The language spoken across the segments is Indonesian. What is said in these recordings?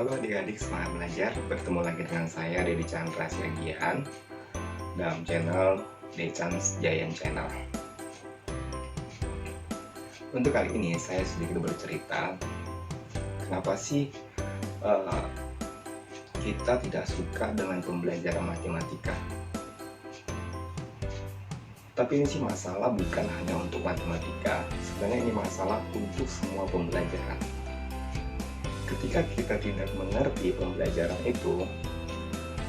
Halo adik-adik semangat belajar, bertemu lagi dengan saya Dedi Chandra Siagian dalam channel Decans Giant Channel. Untuk kali ini saya sedikit bercerita kenapa sih kita tidak suka dengan pembelajaran matematika. Tapi ini sih masalah bukan hanya untuk matematika, sebenarnya ini masalah untuk semua pembelajaran. Ketika kita tidak mengerti pembelajaran itu,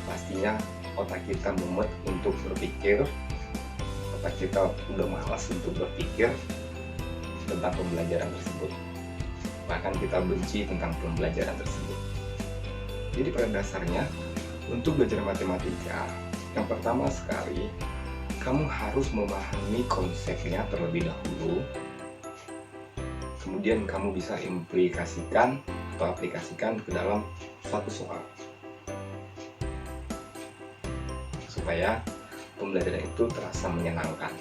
pastinya otak kita mumet untuk berpikir, otak kita udah malas untuk berpikir tentang pembelajaran tersebut. Bahkan kita benci tentang pembelajaran tersebut. Jadi pada dasarnya, untuk belajar matematika, yang pertama sekali, kamu harus memahami konsepnya terlebih dahulu. Kemudian kamu bisa aplikasikan ke dalam suatu soal supaya pembelajaran itu terasa menyenangkan.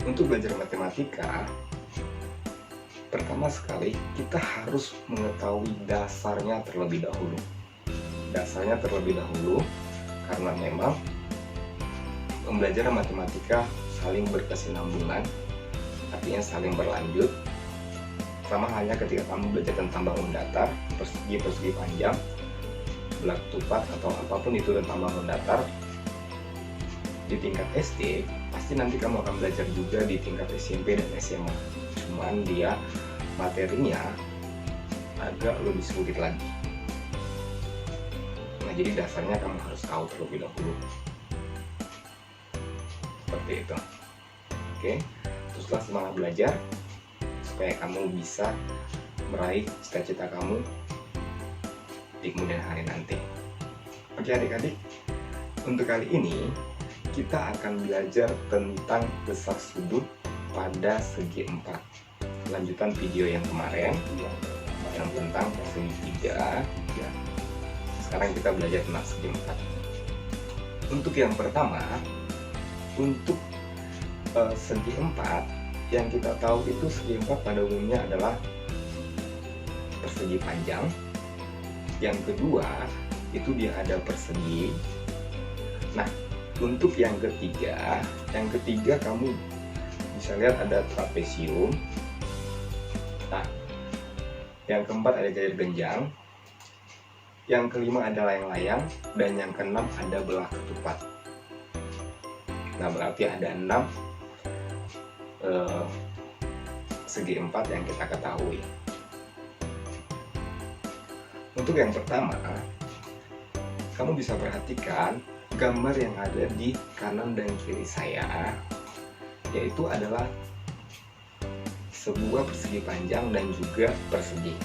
Untuk belajar matematika, pertama sekali kita harus mengetahui dasarnya terlebih dahulu. Dasarnya terlebih dahulu karena memang pembelajaran matematika saling berkesinambungan, artinya saling berlanjut. Sama halnya ketika kamu belajar tentang bangun datar, persegi panjang, bulat tupat, atau apapun itu tentang bangun datar di tingkat SD, pasti nanti kamu akan belajar juga di tingkat SMP dan SMA. Cuman dia materinya agak lebih sulit lagi. Nah, jadi dasarnya kamu harus tahu terlebih dahulu. Seperti itu. Oke, teruslah semangat belajar supaya kamu bisa meraih cita-cita kamu di kemudian hari nanti. Oke adik-adik, untuk kali ini kita akan belajar tentang besar sudut pada segi 4. Lanjutan video yang kemarin yang tentang segi 3. Sekarang kita belajar tentang segi 4. Untuk yang pertama, untuk segi 4, yang kita tahu itu segi 4 pada umumnya adalah persegi panjang. Yang kedua itu dia ada persegi. Nah, untuk yang ketiga kamu bisa lihat ada trapesium. Nah, yang keempat ada jajar genjang. Yang kelima ada layang-layang, dan yang keenam ada belah ketupat. Nah, berarti ada 6 segi 4 yang kita ketahui. Untuk yang pertama, kamu bisa perhatikan gambar yang ada di kanan dan kiri saya, yaitu adalah sebuah persegi panjang dan juga persegi.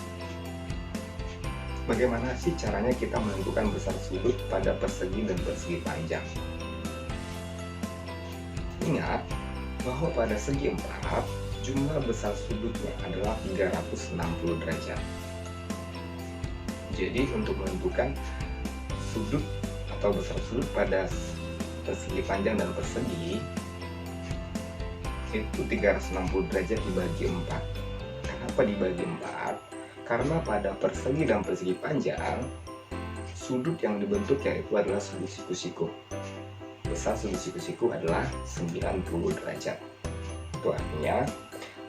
Bagaimana sih caranya kita menentukan besar sudut pada persegi dan persegi panjang? Ingat bahwa pada segi 4, jumlah besar sudutnya adalah 360 derajat. Jadi untuk menentukan sudut atau besar sudut pada persegi panjang dan persegi, itu 360 derajat dibagi 4. Kenapa dibagi 4? Karena pada persegi dan persegi panjang, sudut yang dibentuk yaitu adalah sudut siku-siku. Besar sudut siku-siku adalah 90 derajat. Itu artinya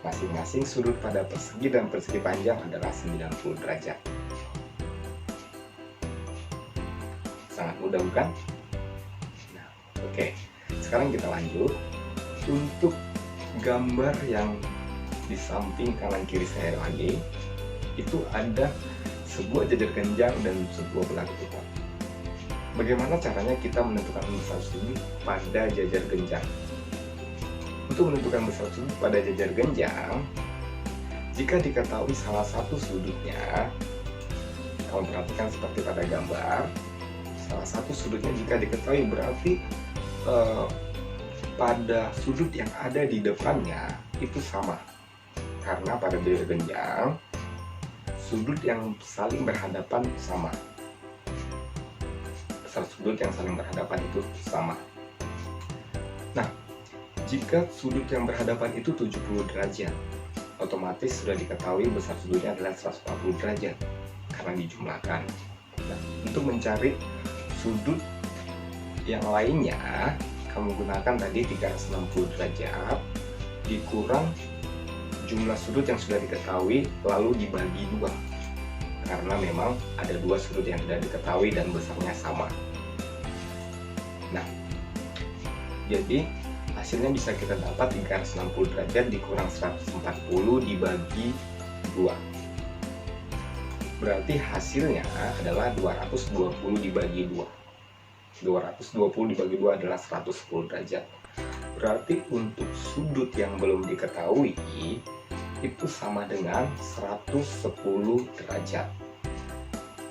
masing-masing sudut pada persegi dan persegi panjang adalah 90 derajat. Sangat mudah bukan? Nah, oke. Sekarang kita lanjut. Untuk gambar yang di samping kanan kiri saya lagi, itu ada sebuah jajar genjang dan sebuah belah ketupat. Bagaimana caranya kita menentukan besar sudut pada jajar genjang? Untuk menentukan besar sudut pada jajar genjang, jika diketahui salah satu sudutnya, kamu perhatikan seperti pada gambar, salah satu sudutnya jika diketahui berarti pada sudut yang ada di depannya itu sama. Karena pada jajar genjang, sudut yang saling berhadapan sama. Sudut yang saling berhadapan itu sama. Nah, jika sudut yang berhadapan itu 70 derajat, otomatis sudah diketahui besar sudutnya adalah 140 derajat karena dijumlahkan. Nah, untuk mencari sudut yang lainnya, kamu gunakan tadi 360 derajat dikurang jumlah sudut yang sudah diketahui lalu dibagi 2, karena memang ada 2 sudut yang tidak diketahui dan besarnya sama. Nah, jadi hasilnya bisa kita dapat 360 derajat dikurang 140 dibagi 2. Berarti hasilnya adalah 220 dibagi 2. 220 dibagi 2 adalah 110 derajat. Berarti untuk sudut yang belum diketahui itu sama dengan 110 derajat.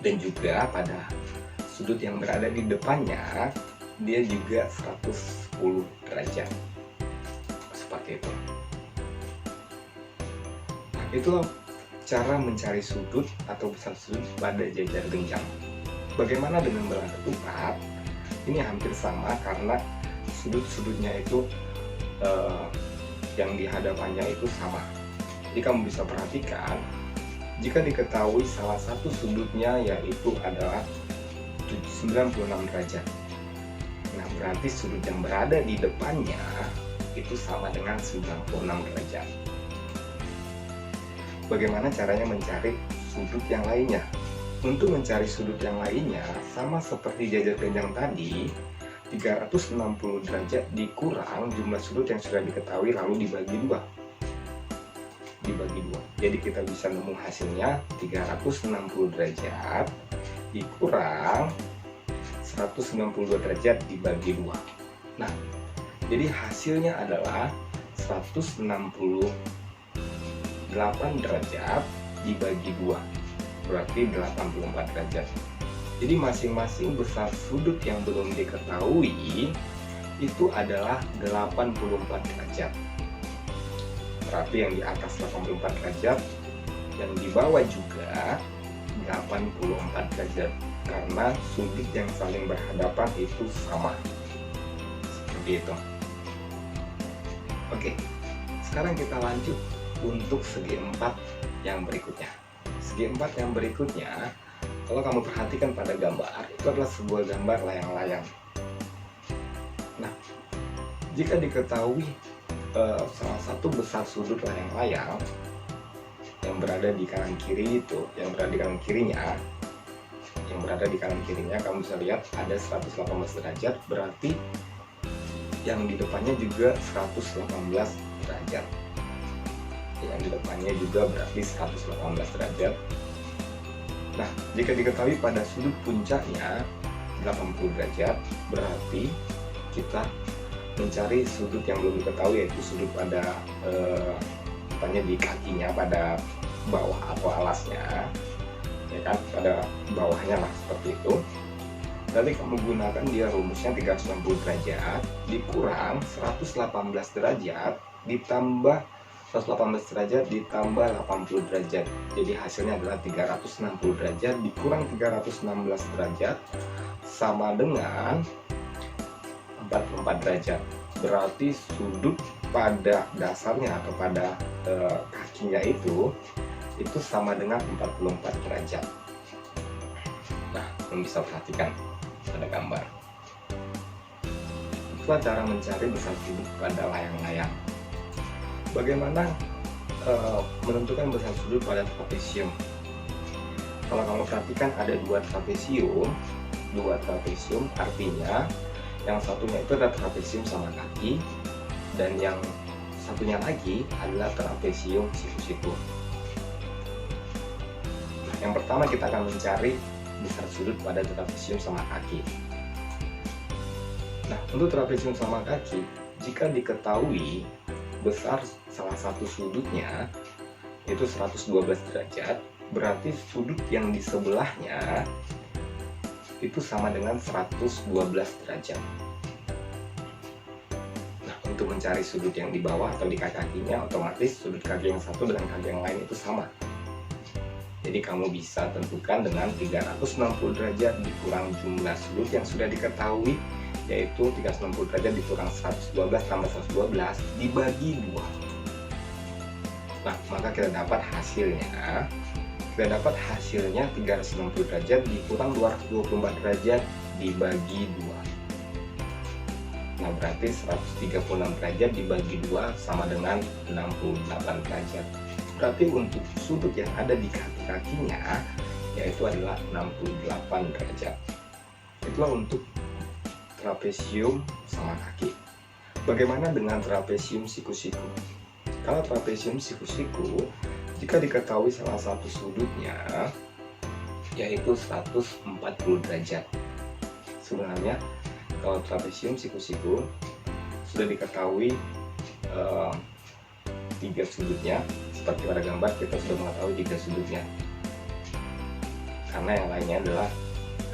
Dan juga pada sudut yang berada di depannya, dia juga 110 derajat. Seperti itu. Nah, itulah cara mencari sudut atau besar sudut pada jajar genjang. Bagaimana dengan belah ketupat? Ini hampir sama karena sudut-sudutnya itu yang di hadapannya itu sama. Jadi kamu bisa perhatikan, jika diketahui salah satu sudutnya yaitu adalah 96 derajat. Nah, berarti sudut yang berada di depannya itu sama dengan 96 derajat. Bagaimana caranya mencari sudut yang lainnya? Untuk mencari sudut yang lainnya, sama seperti jajar genjang tadi, 360 derajat dikurang jumlah sudut yang sudah diketahui lalu dibagi 2. Jadi kita bisa nemu hasilnya 360 derajat dikurang 192 derajat dibagi 2. Nah, jadi hasilnya adalah 168 derajat dibagi 2. Berarti 84 derajat. Jadi masing-masing besar sudut yang belum diketahui itu adalah 84 derajat. Berarti yang di atas 84 derajat, yang di bawah juga 84 derajat. Karena sudut yang saling berhadapan itu sama. Seperti itu. Oke, sekarang kita lanjut untuk segi 4 yang berikutnya. Segi 4 yang berikutnya, kalau kamu perhatikan pada gambar, itu adalah sebuah gambar layang-layang. Nah, jika diketahui salah satu besar sudut layang-layang yang berada di kanan kiri itu, yang berada di kanan kirinya, kamu bisa lihat ada 118 derajat, berarti yang di depannya juga 118 derajat. Yang di depannya juga berarti 118 derajat. Nah, jika diketahui pada sudut puncaknya 80 derajat, berarti kita mencari sudut yang belum diketahui, yaitu sudut pada di kakinya, pada bawah atau alasnya, ya kan, pada bawahnya lah, seperti itu. Nanti kamu gunakan dia rumusnya 360 derajat dikurang 118 derajat ditambah 118 derajat ditambah 80 derajat. Jadi hasilnya adalah 360 derajat dikurang 316 derajat sama dengan 44 derajat. Berarti sudut pada dasarnya atau pada kakinya itu sama dengan 44 derajat. Nah, kamu bisa perhatikan pada gambar. Itulah cara mencari besar sudut pada layang-layang. Bagaimana menentukan besar sudut pada trapesium? Kalau kamu perhatikan ada dua trapesium, artinya yang satunya itu adalah trapesium sama kaki, dan yang satunya lagi adalah trapesium siku-siku. Nah, yang pertama kita akan mencari besar sudut pada trapesium sama kaki. Nah, untuk trapesium sama kaki, jika diketahui besar salah satu sudutnya itu 112 derajat, berarti sudut yang di sebelahnya itu sama dengan 112 derajat. Nah, untuk mencari sudut yang di bawah atau di kakinya, otomatis sudut kaki yang satu dengan kaki yang lain itu sama. Jadi kamu bisa tentukan dengan 360 derajat dikurang jumlah sudut yang sudah diketahui, yaitu 360 derajat dikurang 112 tambah 112 dibagi 2. Nah, maka kita dapat hasilnya. Kita dapat hasilnya 360 derajat dikurang 224 derajat dibagi 2. Nah, berarti 136 derajat dibagi 2 sama dengan 68 derajat. Berarti untuk sudut yang ada di kaki-kakinya yaitu adalah 68 derajat. Itulah untuk trapesium sama kaki. Bagaimana dengan trapesium siku-siku? Kalau trapesium siku-siku, jika diketahui salah satu sudutnya yaitu 140 derajat. Sebenarnya kalau trapesium siku-siku sudah diketahui 3 sudutnya, seperti pada gambar kita sudah mengetahui 3 sudutnya. Karena yang lainnya adalah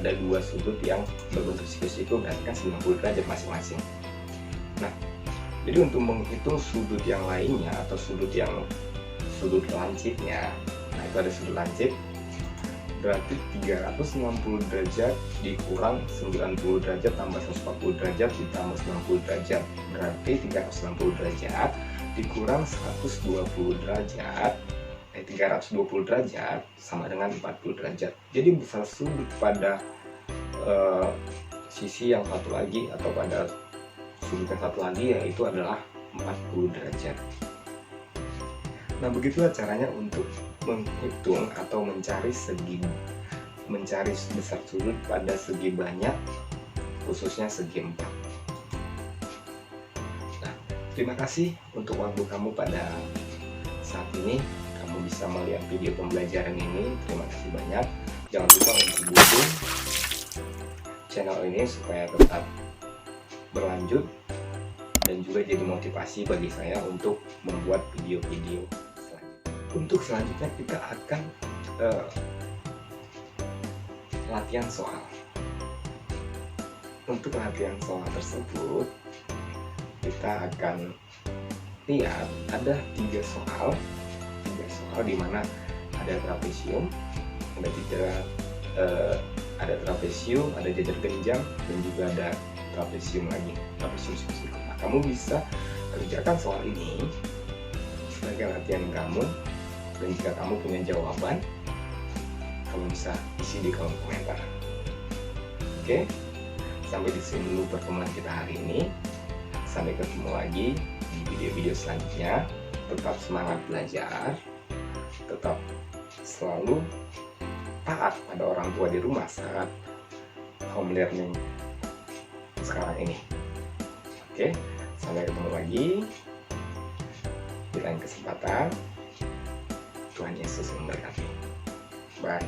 ada 2 sudut yang berbentuk siku-siku, berarti kan 90 derajat masing-masing. Nah, jadi untuk menghitung sudut yang lainnya atau sudut lancipnya, nah itu ada sudut lancip, berarti 360 derajat dikurang 90 derajat tambah 140 derajat ditambah 90 derajat, berarti 360 derajat dikurang 120 derajat 320 derajat sama dengan 40 derajat. Jadi besar sudut pada sisi yang satu lagi atau pada sudut yang satu lagi yaitu adalah 40 derajat. Nah, begitulah caranya untuk menghitung atau mencari besar sudut pada segi banyak, khususnya segi 4. Nah, terima kasih untuk waktu kamu pada saat ini. Kamu bisa melihat video pembelajaran ini. Terima kasih banyak. Jangan lupa untuk dukung channel ini supaya tetap berlanjut dan juga jadi motivasi bagi saya untuk membuat video-video selanjutnya. Untuk selanjutnya kita akan latihan soal. Untuk latihan soal tersebut kita akan lihat ada 3 soal di mana ada trapesium, ada trapesium, ada jajar genjang, dan juga ada trapesium lagi, trapesium siku-siku. Nah, kamu bisa kerjakan soal ini sebagai latihan kamu, dan jika kamu punya jawaban, kamu bisa isi di kolom komentar. Oke, sampai di sini dulu pertemuan kita hari ini. Sampai ketemu lagi di video-video selanjutnya. Tetap semangat belajar, tetap selalu taat pada orang tua di rumah saat home learning sekarang ini. Oke, sampai ketemu lagi di lain kesempatan. Tuhan Yesus memberkati. Bye.